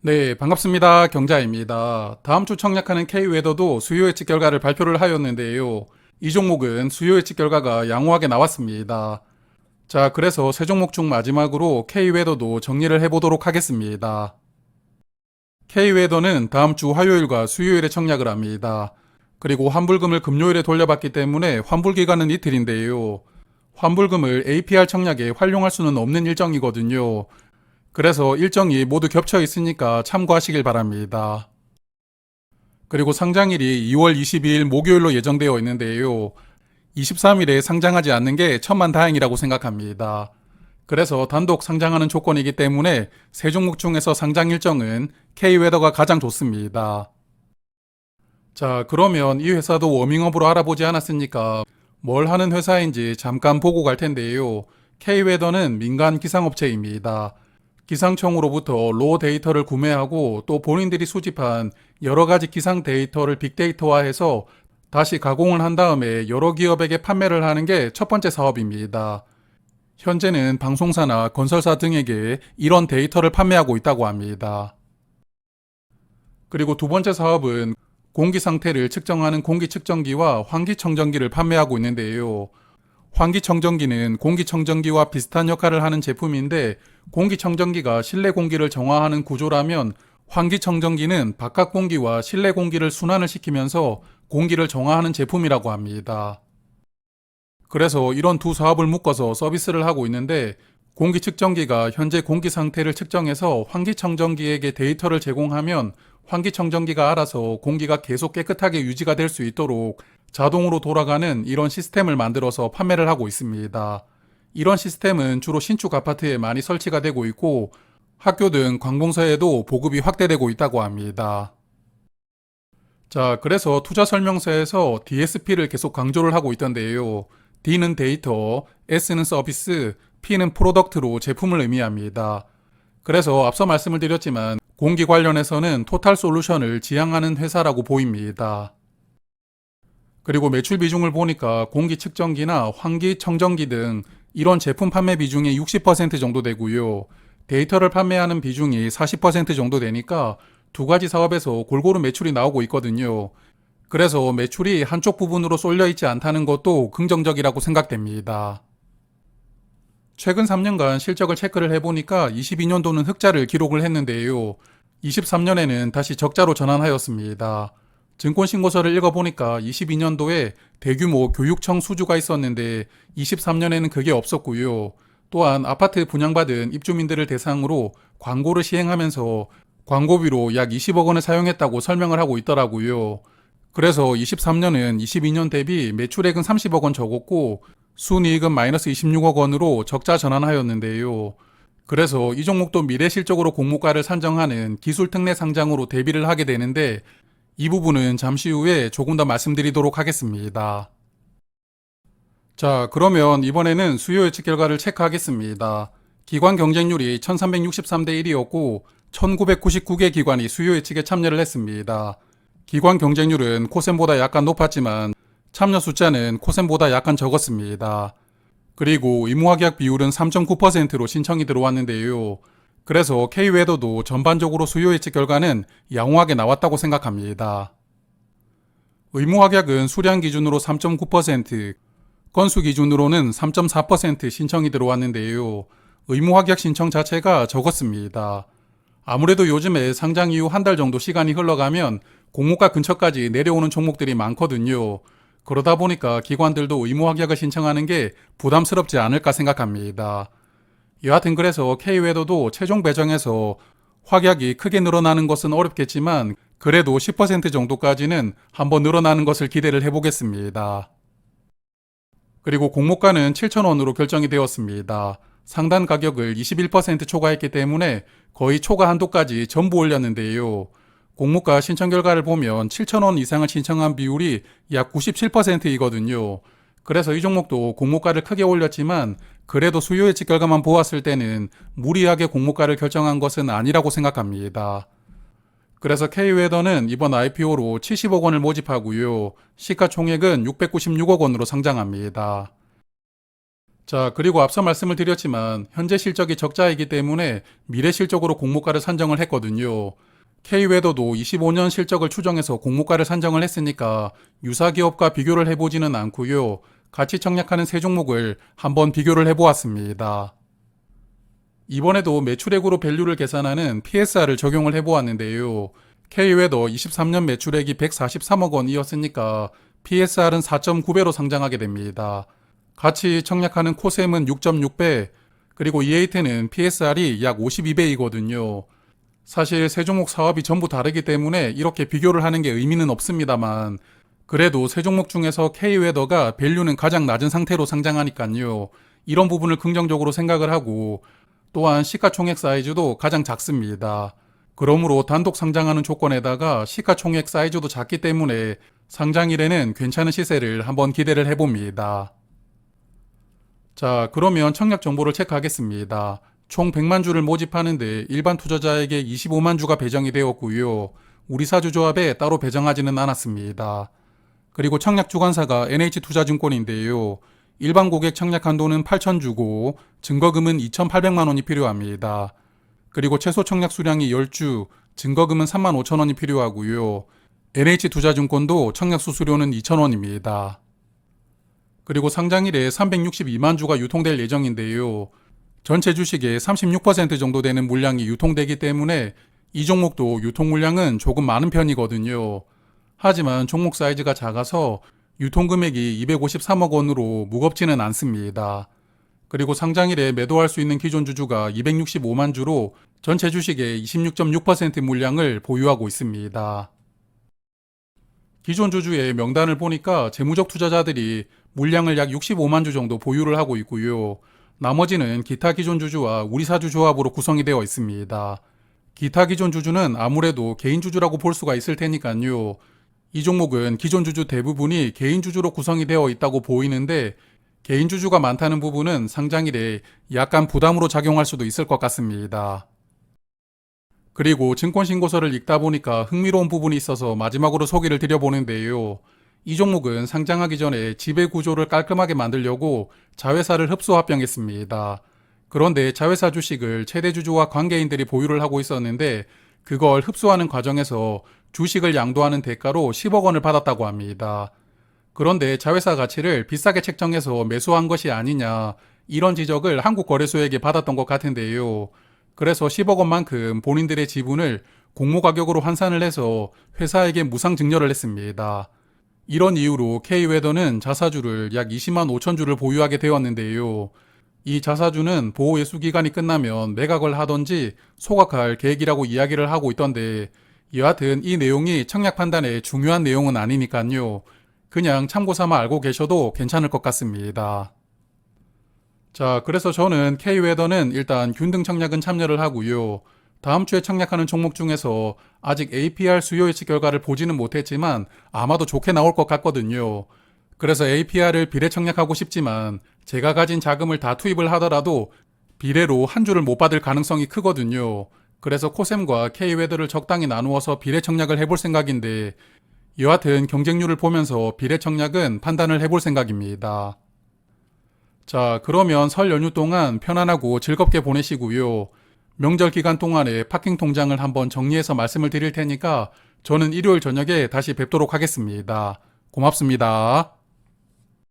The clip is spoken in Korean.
네, 반갑습니다. 경자입니다. 다음 주 청약하는 K웨더도 수요 예측 결과를 발표를 하였는데요. 이 종목은 수요 예측 결과가 양호하게 나왔습니다. 자, 그래서 세 종목 중 마지막으로 K웨더도 정리를 해보도록 하겠습니다. K웨더는 다음 주 화요일과 수요일에 청약을 합니다. 그리고 환불금을 금요일에 돌려받기 때문에 환불 기간은 이틀인데요. 환불금을 APR 청약에 활용할 수는 없는 일정이거든요. 그래서 일정이 모두 겹쳐 있으니까 참고하시길 바랍니다. 그리고 상장일이 2월 22일 목요일로 예정되어 있는데요. 23일에 상장하지 않는 게 천만다행이라고 생각합니다. 그래서 단독 상장하는 조건이기 때문에 세 종목 중에서 상장 일정은 K웨더가 가장 좋습니다. 자, 그러면 이 회사도 워밍업으로 알아보지 않았으니까 뭘 하는 회사인지 잠깐 보고 갈 텐데요. K웨더는 민간 기상업체입니다. 기상청으로부터 로 데이터를 구매하고 또 본인들이 수집한 여러 가지 기상 데이터를 빅데이터화해서 다시 가공을 한 다음에 여러 기업에게 판매를 하는 게 첫 번째 사업입니다. 현재는 방송사나 건설사 등에게 이런 데이터를 판매하고 있다고 합니다. 그리고 두 번째 사업은 공기 상태를 측정하는 공기측정기와 환기청정기를 판매하고 있는데요. 환기청정기는 공기청정기와 비슷한 역할을 하는 제품인데 공기청정기가 실내 공기를 정화하는 구조라면 환기청정기는 바깥 공기와 실내 공기를 순환을 시키면서 공기를 정화하는 제품이라고 합니다. 그래서 이런 두 사업을 묶어서 서비스를 하고 있는데 공기측정기가 현재 공기 상태를 측정해서 환기청정기에게 데이터를 제공하면 환기청정기가 알아서 공기가 계속 깨끗하게 유지가 될 수 있도록 자동으로 돌아가는 이런 시스템을 만들어서 판매를 하고 있습니다. 이런 시스템은 주로 신축 아파트에 많이 설치가 되고 있고 학교 등 관공서에도 보급이 확대되고 있다고 합니다. 자, 그래서 투자 설명서에서 DSP를 계속 강조를 하고 있던데요. D는 데이터, S는 서비스, P는 프로덕트로 제품을 의미합니다. 그래서 앞서 말씀을 드렸지만 공기 관련해서는 토탈 솔루션을 지향하는 회사라고 보입니다. 그리고 매출 비중을 보니까 공기 측정기나 환기 청정기 등 이런 제품 판매 비중이 60% 정도 되고요. 데이터를 판매하는 비중이 40% 정도 되니까 두 가지 사업에서 골고루 매출이 나오고 있거든요. 그래서 매출이 한쪽 부분으로 쏠려 있지 않다는 것도 긍정적이라고 생각됩니다. 최근 3년간 실적을 체크를 해보니까 22년도는 흑자를 기록을 했는데요. 23년에는 다시 적자로 전환하였습니다. 증권신고서를 읽어보니까 22년도에 대규모 교육청 수주가 있었는데 23년에는 그게 없었고요. 또한 아파트 분양받은 입주민들을 대상으로 광고를 시행하면서 광고비로 약 20억 원을 사용했다고 설명을 하고 있더라고요. 그래서 23년은 22년 대비 매출액은 30억 원 적었고 순이익은 마이너스 26억 원으로 적자 전환하였는데요. 그래서 이 종목도 미래 실적으로 공모가를 산정하는 기술 특례 상장으로 대비를 하게 되는데 이 부분은 잠시 후에 조금 더 말씀드리도록 하겠습니다. 자, 그러면 이번에는 수요 예측 결과를 체크하겠습니다. 기관 경쟁률이 1363대 1이었고 1999개 기관이 수요 예측에 참여를 했습니다. 기관 경쟁률은 코센보다 약간 높았지만 참여 숫자는 코센보다 약간 적었습니다. 그리고 의무합격 비율은 3.9%로 신청이 들어왔는데요. 그래서 K웨더도 전반적으로 수요 예측 결과는 양호하게 나왔다고 생각합니다. 의무합격은 수량 기준으로 3.9%, 건수 기준으로는 3.4% 신청이 들어왔는데요. 의무합격 신청 자체가 적었습니다. 아무래도 요즘에 상장 이후 한 달 정도 시간이 흘러가면 공모가 근처까지 내려오는 종목들이 많거든요. 그러다 보니까 기관들도 의무 합격을 신청하는 게 부담스럽지 않을까 생각합니다. 여하튼 그래서 K웨더도 최종 배정에서 확약이 크게 늘어나는 것은 어렵겠지만 그래도 10% 정도까지는 한번 늘어나는 것을 기대를 해보겠습니다. 그리고 공모가는 7,000원으로 결정이 되었습니다. 상단 가격을 21% 초과했기 때문에 거의 초과 한도까지 전부 올렸는데요. 공모가 신청 결과를 보면 7,000원 이상을 신청한 비율이 약 97%이거든요. 그래서 이 종목도 공모가를 크게 올렸지만 그래도 수요 예측 결과만 보았을 때는 무리하게 공모가를 결정한 것은 아니라고 생각합니다. 그래서 K웨더는 이번 IPO로 70억 원을 모집하고요. 시가총액은 696억 원으로 상장합니다. 자, 그리고 앞서 말씀을 드렸지만 현재 실적이 적자이기 때문에 미래 실적으로 공모가를 산정을 했거든요. K웨더도 25년 실적을 추정해서 공모가를 산정을 했으니까 유사 기업과 비교를 해보지는 않고요. 같이 청약하는 세 종목을 한번 비교를 해보았습니다. 이번에도 매출액으로 밸류를 계산하는 PSR을 적용을 해보았는데요. K웨더 23년 매출액이 143억 원이었으니까 PSR은 4.9배로 상장하게 됩니다. 같이 청약하는 코셈은 6.6배, 그리고 EAT는 PSR이 약 52배이거든요. 사실 세 종목 사업이 전부 다르기 때문에 이렇게 비교를 하는 게 의미는 없습니다만, 그래도 세 종목 중에서 K웨더가 밸류는 가장 낮은 상태로 상장하니까요. 이런 부분을 긍정적으로 생각을 하고, 또한 시가총액 사이즈도 가장 작습니다. 그러므로 단독 상장하는 조건에다가 시가총액 사이즈도 작기 때문에 상장일에는 괜찮은 시세를 한번 기대를 해봅니다. 자, 그러면 청약 정보를 체크하겠습니다. 총 100만 주를 모집하는데 일반 투자자에게 25만 주가 배정이 되었고요. 우리사주조합에 따로 배정하지는 않았습니다. 그리고 청약 주관사가 NH투자증권인데요. 일반 고객 청약 한도는 8,000주고 증거금은 2,800만 원이 필요합니다. 그리고 최소 청약 수량이 10주, 증거금은 35,000원이 필요하고요. NH투자증권도 청약 수수료는 2,000원입니다. 그리고 상장일에 362만 주가 유통될 예정인데요. 전체 주식의 36% 정도 되는 물량이 유통되기 때문에 이 종목도 유통 물량은 조금 많은 편이거든요. 하지만 종목 사이즈가 작아서 유통 금액이 253억 원으로 무겁지는 않습니다. 그리고 상장일에 매도할 수 있는 기존 주주가 265만 주로 전체 주식의 26.6% 물량을 보유하고 있습니다. 기존 주주의 명단을 보니까 재무적 투자자들이 물량을 약 65만 주 정도 보유를 하고 있고요. 나머지는 기타 기존 주주와 우리사주 조합으로 구성이 되어 있습니다. 기타 기존 주주는 아무래도 개인 주주라고 볼 수가 있을 테니까요. 이 종목은 기존 주주 대부분이 개인 주주로 구성이 되어 있다고 보이는데 개인 주주가 많다는 부분은 상장일에 약간 부담으로 작용할 수도 있을 것 같습니다. 그리고 증권신고서를 읽다 보니까 흥미로운 부분이 있어서 마지막으로 소개를 드려보는데요. 이 종목은 상장하기 전에 지배 구조를 깔끔하게 만들려고 자회사를 흡수 합병했습니다. 그런데 자회사 주식을 최대 주주와 관계인들이 보유를 하고 있었는데 그걸 흡수하는 과정에서 주식을 양도하는 대가로 10억 원을 받았다고 합니다. 그런데 자회사 가치를 비싸게 책정해서 매수한 것이 아니냐, 이런 지적을 한국거래소에게 받았던 것 같은데요. 그래서 10억 원만큼 본인들의 지분을 공모 가격으로 환산을 해서 회사에게 무상 증여를 했습니다. 이런 이유로 K웨더는 자사주를 약 20만 5천 주를 보유하게 되었는데요. 이 자사주는 보호 예수 기간이 끝나면 매각을 하던지 소각할 계획이라고 이야기를 하고 있던데, 여하튼 이 내용이 청약 판단에 중요한 내용은 아니니까요. 그냥 참고 삼아 알고 계셔도 괜찮을 것 같습니다. 자, 그래서 저는 K웨더는 일단 균등 청약은 참여를 하고요. 다음 주에 청약하는 종목 중에서 아직 APR 수요 예측 결과를 보지는 못했지만 아마도 좋게 나올 것 같거든요. 그래서 APR을 비례 청약하고 싶지만 제가 가진 자금을 다 투입을 하더라도 비례로 한 주를 못 받을 가능성이 크거든요. 그래서 코셈과 K웨더를 적당히 나누어서 비례 청약을 해볼 생각인데, 여하튼 경쟁률을 보면서 비례 청약은 판단을 해볼 생각입니다. 자, 그러면 설 연휴 동안 편안하고 즐겁게 보내시고요. 명절 기간 동안에 파킹 통장을 한번 정리해서 말씀을 드릴 테니까 저는 일요일 저녁에 다시 뵙도록 하겠습니다. 고맙습니다.